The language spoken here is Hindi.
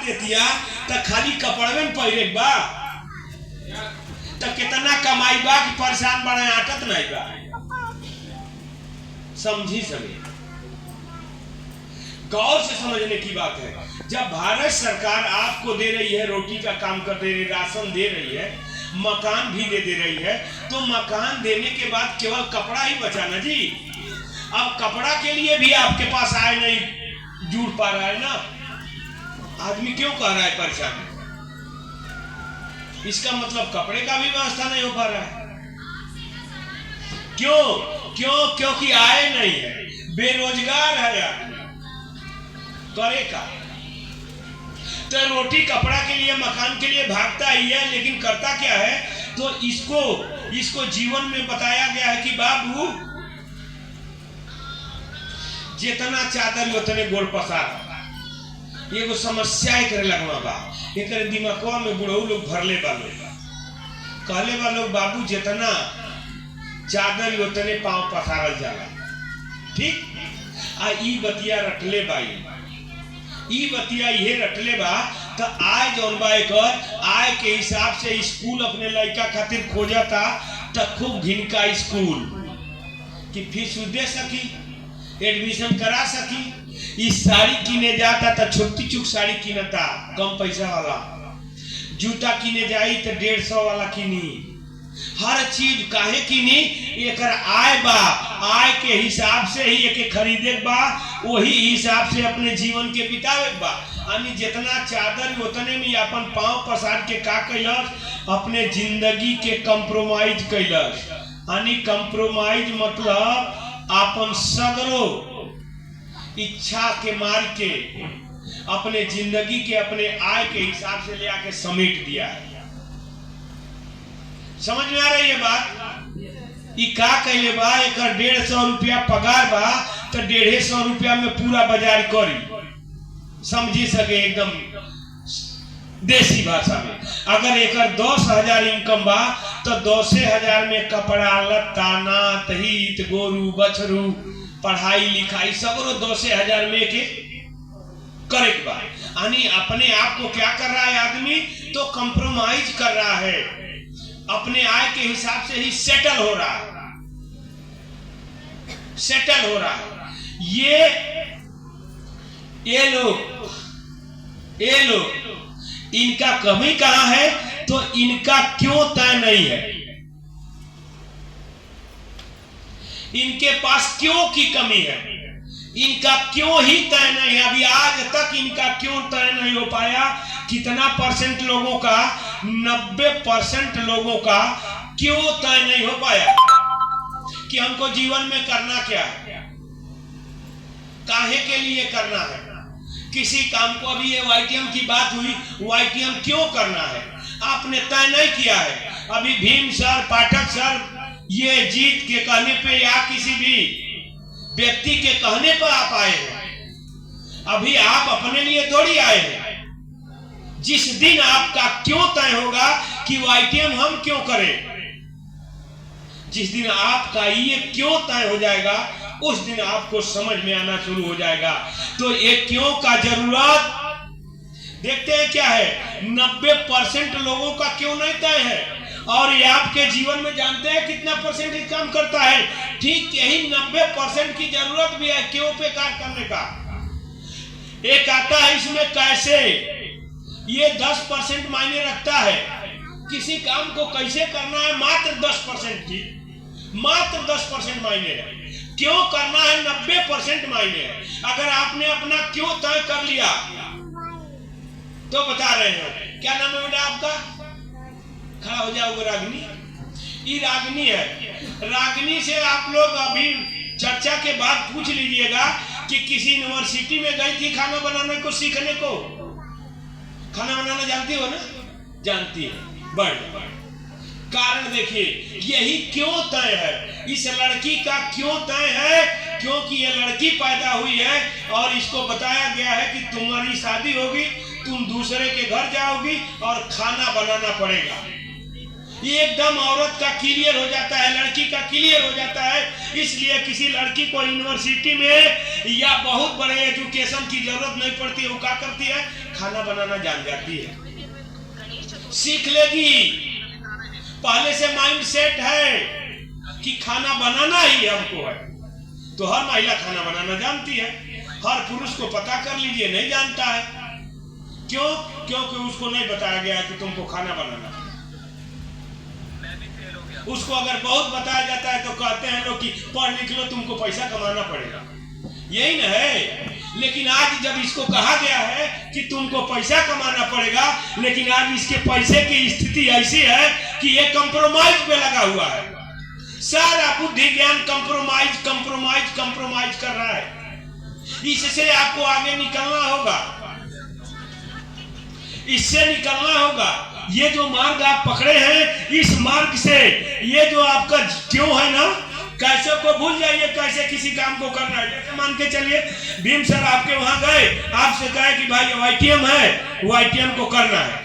देतिया तो खाली कपड़वे में पहिरे बा, तो कितना कमाई बा कि परेशान बड़े आटत नहीं बा। समझी सभी, गौर से समझने की बात है। जब भारत सरकार आपको दे रही है, रोटी का काम कर दे रही, राशन दे रही है, मकान भी दे रही है, तो मकान देने के बाद केवल कपड़ा ही बचा ना जी। अब कपड़ा के लिए भी आपके पास आए नहीं जुड़ पा रहा है ना, आदमी क्यों कह रहा है परेशान? इसका मतलब कपड़े का भी व्यवस्था नहीं हो पा रहा है। क्यों? क्योंकि आए नहीं है, बेरोजगार है यार, करे का। तो रोटी कपड़ा के लिए, मकान के लिए भागता ही है, लेकिन करता क्या है? तो इसको जीवन में बताया गया है कि बाबू जितना चादर उतने गोड़ पसार। ये को समस्या करे लगवा बा, एक दिमागवा में बुढ़ऊ लोग भरले बा, लोग कहले बा लोग बाबू जितना चादर उतने पांव पसारल जाला। ठीक, आ ई बतिया रटले बाई, ई बतिया ये रटले बा। तो आय जौन बा एकर आय के हिसाब से स्कूल अपने लड़का खातिर खोजता, तो खूब घिनका स्कूल कि फीस दे सकी, एडमिशन करा सकी। इस साड़ी किने जाता तो छोटी चुक साड़ी किनता, कम पैसा वाला। जूता किने जाई तो 150 वाला किनी। हर चीज काहे किनी? एकर आय बा, आय के हिसाब से ही एके खरीदे बा, वही हिसाब से अपने जीवन के बितावे बा। यानी जितना चादर उतने में अपन पांव पसार के का कैलस? अपने जिंदगी के कंप्रोमाइज कैलस। यानी कंप्रोमाइज मतलब अपन सगरो इच्छा के मार के अपने जिंदगी के अपने आय के हिसाब से ले आके समेट दिया है। समझ में आ रही है बात? ई का कहले बा, एक 150 रुपया पगार बा, तो 150 रुपया में पूरा बाजार करी। समझी सके एकदम देसी भाषा में। अगर एक 10,000 इनकम बा, तो 10,000 में कपड़ा लत्ता नात हित गोरू बछरू पढ़ाई लिखाई सगरो 10,000 में के करे के बा। यानी अपने आप को क्या कर रहा है आदमी? तो कंप्रोमाइज कर रहा है, अपने आय के हिसाब से ही सेटल हो रहा है, सेटल हो रहा है। ये लोग इनका कमी कहां है? तो इनका क्यों तय नहीं है, इनके पास क्यों की कमी है, इनका क्यों ही तय नहीं है। अभी आज तक इनका क्यों तय नहीं हो पाया? कितना परसेंट लोगों का? 90% लोगों का क्यों तय नहीं हो पाया कि हमको जीवन में करना क्या है, काहे के लिए करना है। किसी काम को, अभी ये YTM की बात हुई, YTM क्यों करना है आपने तय नहीं किया है। अभी भीम सर, पाठक सर ये जीत के कहने पे या किसी भी व्यक्ति के कहने पर आप आए हैं, अभी आप अपने लिए थोड़ी आए हैं। जिस दिन आपका क्यों तय होगा कि YTM हम क्यों करें, जिस दिन आपका ये क्यों तय हो जाएगा, उस दिन आपको समझ में आना शुरू हो जाएगा। तो ये क्यों का जरूरत देखते हैं क्या है? 90% लोगों का क्यों नहीं तय है, और ये आपके जीवन में जानते हैं कितना परसेंट काम करता है? ठीक यही 90% की जरूरत भी है क्यों पे कार्य करने का। एक आता है इसमें कैसे, ये 10% मायने रखता है। किसी काम को कैसे करना है मात्र 10% की, मात्र 10% मायने है। क्यों करना है 90% मायने है। अगर आपने अपना क्यों तय कर लिया तो बता रहे हैं। क्या नाम है बेटा आपका? खड़ा हो जाओगे। रागिनी, ये रागिनी है। रागिनी से आप लोग अभी चर्चा के बाद पूछ लीजिएगा कि किसी यूनिवर्सिटी में गई थी खाना बनाने को सीखने को। खाना बनाना जानती हो ना? जानती है। बढ़ कारण देखिए, यही क्यों तय है। इस लड़की का क्यों तय है? क्योंकि ये लड़की पैदा हुई है और इसको बताया गया है कि तुम्हारी शादी होगी, तुम दूसरे के घर जाओगी और खाना बनाना पड़ेगा। एकदम औरत का क्लियर हो जाता है, लड़की का क्लियर हो जाता है। इसलिए किसी लड़की को यूनिवर्सिटी में या बहुत बड़े एजुकेशन की जरूरत नहीं पड़ती है। वो क्या करती है, खाना बनाना जान जाती है, सीख लेगी। पहले से माइंड सेट है कि खाना बनाना ही हमको है, तो हर महिला खाना बनाना जानती है। हर पुरुष को पता कर लीजिए नहीं जानता है। क्यों? क्योंकि उसको नहीं बताया गया कि तुमको खाना बनाना। उसको अगर बहुत बताया जाता है तो कहते हैं लोग कि पढ़ लिख लो, तुमको पैसा कमाना पड़ेगा, यही ना है। लेकिन आज जब इसको कहा गया है कि तुमको पैसा कमाना पड़ेगा, लेकिन आज इसके पैसे की स्थिति ऐसी है कि ये कंप्रोमाइज पे लगा हुआ है। सारा बुद्धि ज्ञान कंप्रोमाइज कंप्रोमाइज कंप्रोमाइज कर रहा है। इससे आपको आगे निकलना होगा, इससे निकलना होगा। ये जो मार्ग आप पकड़े हैं, इस मार्ग से ये जो आपका क्यों है ना, कैसे को भूल जाइए कैसे किसी काम को करना है। जैसे मान के चलिए भीम सर आपके वहां गए, आपसे कहे कि भाई YTM है, YTM को करना है,